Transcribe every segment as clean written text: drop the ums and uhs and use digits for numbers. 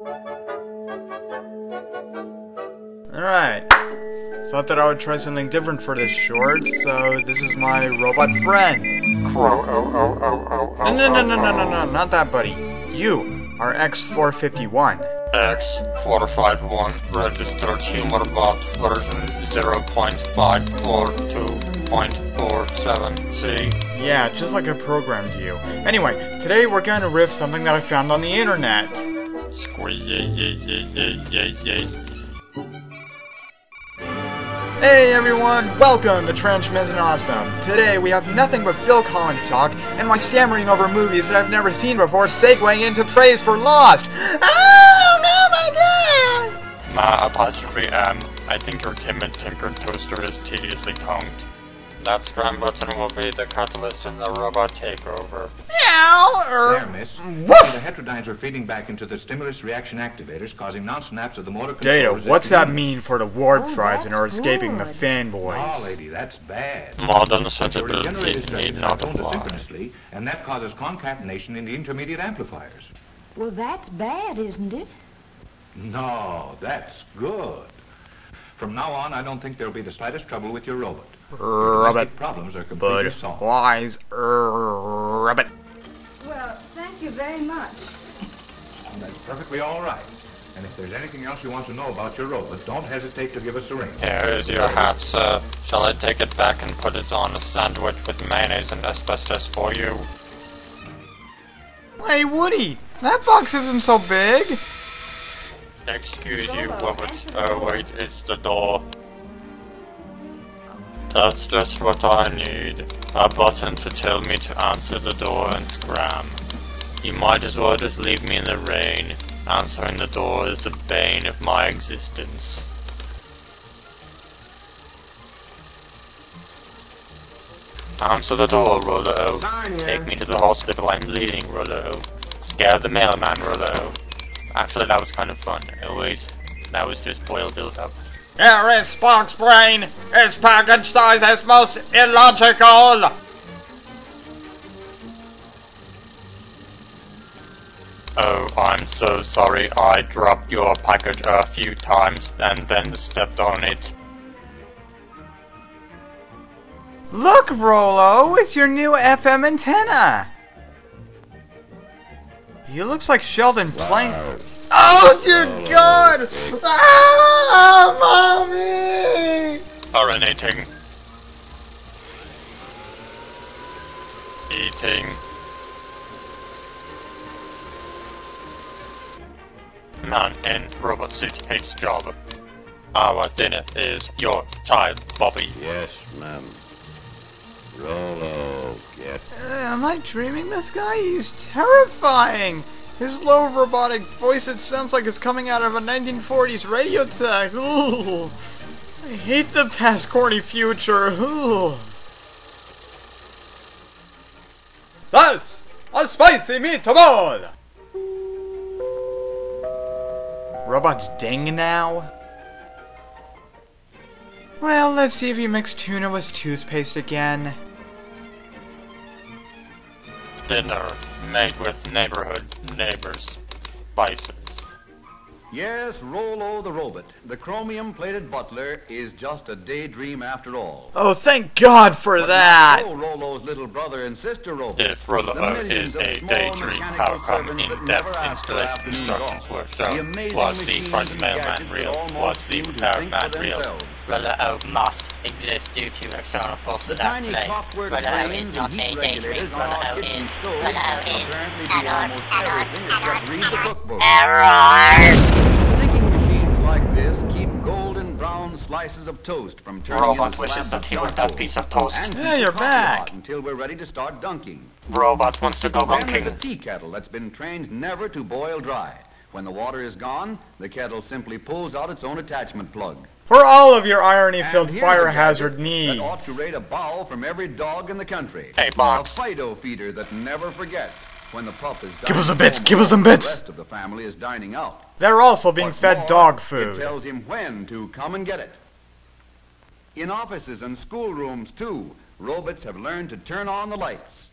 Alright. Thought that I would try something different for this short, so this is my robot friend. No, not that, buddy. You are X451. X451 registered humor bot version 0.542.47C. Yeah, just like I programmed you. Anyway, today we're going to riff something that I found on the internet. Hey everyone, welcome to Transmission Awesome. Today we have nothing but Phil Collins talk and my stammering over movies that I've never seen before segueing into praise for Lost. Oh my god! My apostrophe M, I think your timid tinker toaster is tediously tongued. That scram button will be the catalyst in the robot takeover. There, miss. Woof! The heterodynes are feeding back into the stimulus reaction activators, causing non-snaps of the motor Data, controllers. what's that mean for the warp drives and are escaping the Oh, fanboys? lady, that's bad. Modern The sensibility regenerated need are not toned apply. asynchronously, and that causes concatenation in the intermediate amplifiers. Well, that's bad, isn't it? No, that's good. From now on, I don't think there'll be the slightest trouble with your robot. Rabbit. Problems are completely Bud. solved. Wise. Rabbit. Well, thank you very much. That's perfectly all right. And if there's anything else you want to know about your robot, don't hesitate to give us a ring. Here is your hat, sir. Shall I take it back and put it on a sandwich with mayonnaise and asbestos for you? Hey Woody, that box isn't so big. Excuse you, Robert. Oh wait, it's the door. That's just what I need. A button to tell me to answer the door and scram. You might as well just leave me in the rain. Answering the door is the bane of my existence. Answer the door, Rollo. Take me to the hospital, I'm bleeding, Rollo. Scare the mailman, Rollo. Actually, that was kind of fun. Oh wait, that was just boil build-up. Here is Spock's brain. Its package size is most illogical. Oh, I'm so sorry. I dropped your package a few times and then stepped on it. Look, Rollo, it's your new FM antenna. He looks like Sheldon playing. Oh dear God! Ah, mommy! Urinating. Eating. Man in robot suit hates job. Our dinner is your child, Bobby. Yes, ma'am. Rollo, get. Am I dreaming this guy? He's terrifying! His low robotic voice, it sounds like it's coming out of a 1940s radio tech. Ooh. I hate the past corny future. Ooh. That's a spicy meatball! Robot's ding now? Well, let's see if he mixed tuna with toothpaste again. Dinner made with neighborhood neighbors. Spices. Yes, Rollo the robot, the chromium-plated butler, is just a daydream after all. Oh, thank God for that! But Rollo's little brother and sister robots. If Rollo the millions is of a small daydream, how mechanical come servants that in-depth never ask for installation afternoon instructions off. were The shown? amazing Was the machines front and mailman gadgets real? that almost Was the seem to third think man for real? themselves. Rollo must exist due to external forces The at tiny play. clockwork Rollo frames is not and a heat daydream. regulators on our Rollo kitchen is. stove Rollo is. apparently do Error. almost everything except read the cookbook. Error! Thinking machines like this keep golden brown slices of toast from turning Robot into wishes slabs that he of were that charcoal. piece of toast. And Yeah, keep you're the coffee back. hot until we're ready to start dunking. Robot wants to go Then there's a gunking. tea kettle that's been trained never to boil dry. When the water is gone, the kettle simply pulls out its own attachment plug. For all of your irony-filled And here's fire a hazard gadget that ought to needs. rate a bowl from every dog in the country. Hey, Box. A Fido feeder that never forgets when the pup is Give us dining some bits, home give us some alone, the bits. rest of the family is dining out. They're also being What's fed more, dog It food. tells him when to come and get it. In offices and schoolrooms, too, robots have learned to turn on the lights.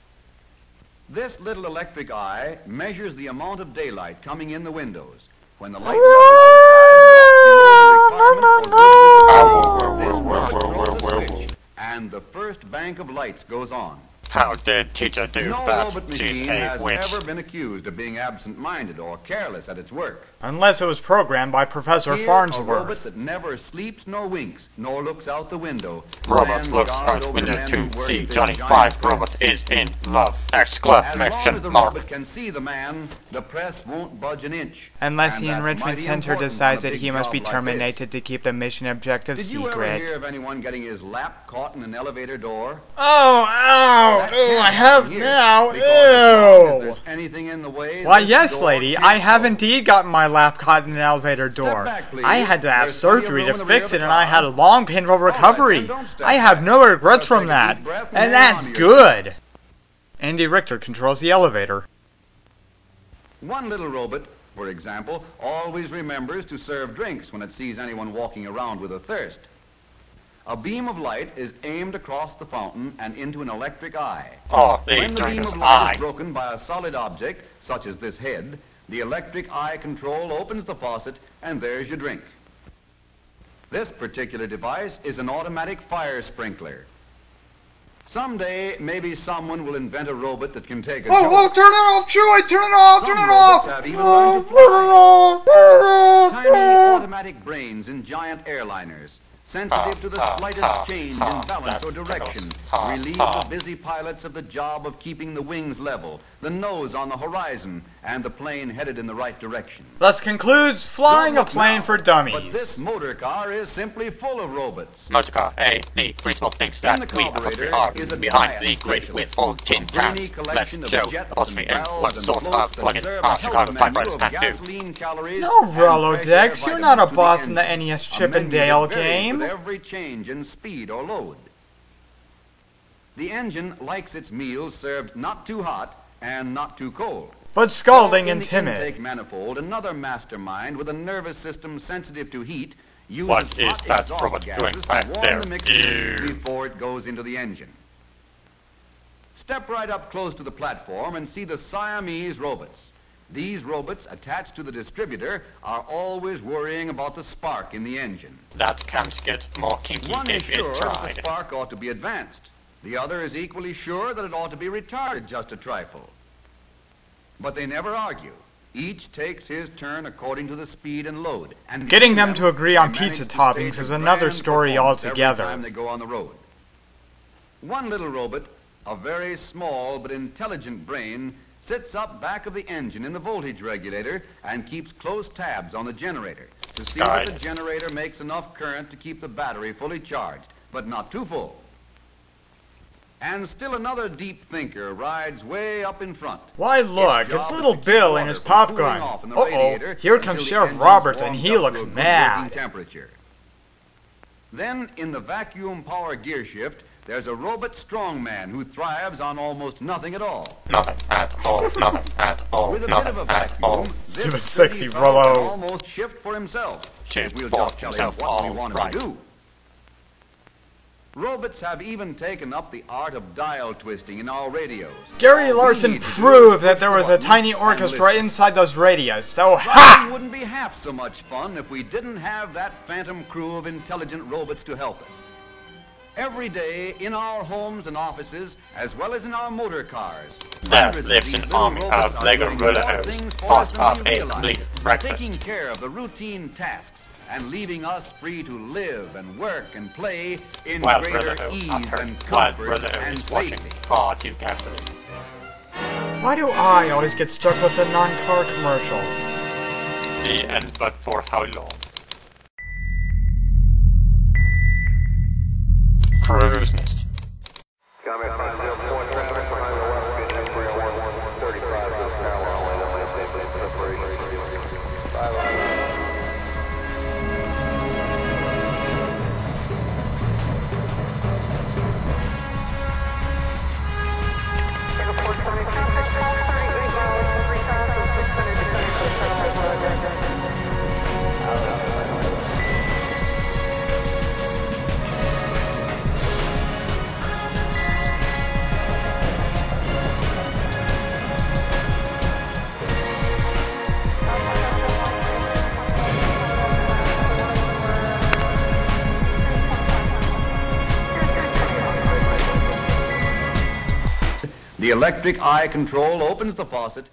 This little electric eye measures the amount of daylight coming in the windows When the light level outside drops below the requirement for good visibility, this robot throws a switch, and the first bank of lights goes on. How did teacher do No that? robot She's machine a has witch. ever been accused of being absent-minded or careless at its work. Unless it was programmed by Professor Here, a robot Farnsworth. that never sleeps nor winks, nor looks out the window. Robot stands looks guard out over window men to who work see with Johnny giant 5. press. Robot is in love! As long as Exclamation the mark. robot can see the man, the press won't budge an inch. Unless And the that's Enrichment mighty Center important decides on a that big he must be job like terminated to keep the mission objective this. Did you ever hear secret. of anyone getting his lap caught in an elevator door? Oh, ow! That Oh, can't I have happen here, now! because as long as Ew! there's anything in the way, Why, this yes, door lady, can't I have close. indeed gotten my lap caught in an elevator door. back, please. I had to have There's plenty of surgery to room in the rear fix of it, the and I car. had a long, painful recovery. then don't step I have back. no regrets Just take from a that. deep breath and And hold that's on to yourself. good. Andy Richter controls the elevator. One little robot, for example, always remembers to serve drinks when it sees anyone walking around with a thirst. A beam of light is aimed across the fountain and into an electric eye. Oh, the When the beam drinker's of light eye. is broken by a solid object, such as this head, the electric eye control opens the faucet, and there's your drink. This particular device is an automatic fire sprinkler. Someday, maybe someone will invent a robot that can take a Oh, joke. oh, turn it off, Chewie! Turn it off! Turn Some it off! robots have even Oh, learned to turn it off! Turn it off! Tiny automatic brains in giant airliners, sensitive to the slightest change in balance or direction, relieve the busy pilots of the job of keeping the wings level, the nose on the horizon, and the plane headed in the right direction. Thus concludes Flying Don't a look Plane now, for But this Dummies. motor car is simply full of robots. Motorcar A, the principal thinks In that the we carburetor are is a behind the diet grid specialist, with old tin a brainy cans. collection Let's of show jets apostrophe and and valves what and sort floats of that plug-in serve a hell Chicago of a typewriters menu can of do. gasoline calories No, and Rolodex, fresh you're air not a vitamins to boss in the engine. NES A Chip and menu that Dale varies game. with every change in speed or load. The engine likes its meals served not too hot and not too cold. But scalding So and in the intake timid. manifold, another mastermind with a nervous system sensitive to heat uses What is hot that exhaust robot gases doing to back warm there? the mixture Ew. before it goes into the engine. Step right up close to the platform and see the Siamese robots. These robots attached to the distributor are always worrying about the spark in the engine. That can't get more kinky One is if sure it that the tried. spark ought to be advanced. The other is equally sure that it ought to be retarded just a trifle. But they never argue. Each takes his turn according to the speed and load. And Getting between them to agree on they pizza manage to toppings stage is a another grand story performance altogether. Every time they go on the road. One little robot, a very small but intelligent brain, sits up back of the engine in the voltage regulator and keeps close tabs on the generator to see that the Sky. generator makes enough current to keep the battery fully charged, but not too full. And still another deep thinker rides way up in front. Why look, His job it's is little to keep Bill water in his from pop cooling gun. off in the Uh-oh, radiator here until comes the Sheriff engine's Roberts and warmed he up looks to a good mad. working temperature. Then, in the vacuum power gear shift, there's a robot strongman who thrives on almost nothing at all. Nothing at all, nothing at all, With a bit of a nothing at vacuum, all. this Stupid sexy sturdy fellow can Rollo. almost shift for himself. Shift if we'll for just tell him himself, what we all want him right. to do. Robots have even taken up the art of dial twisting in our radios. Gary All we Larson need to do is proved that push there the was a button tiny and orchestra listen. inside those radios, so Driving ha! wouldn't be half so much fun if we didn't have that phantom crew of intelligent robots to help us. Every day, in our homes and offices, as well as in our motor cars, There hundreds of lives these an little army robots of are Lego doing more Rollos, things for part us than of we a realize, complete taking breakfast. care of the routine tasks and leaving us free to live and work and play in While greater Brother ease I've heard, and while comfort Brother and is watching safety. far too carefully. Why do I always get stuck with the non-car commercials? The end, but for how long? Cruise Nest. Comment 504 traffic behind the west, beginning 301, 35 is now on lane, maintain separation. 5 The electric eye control opens the faucet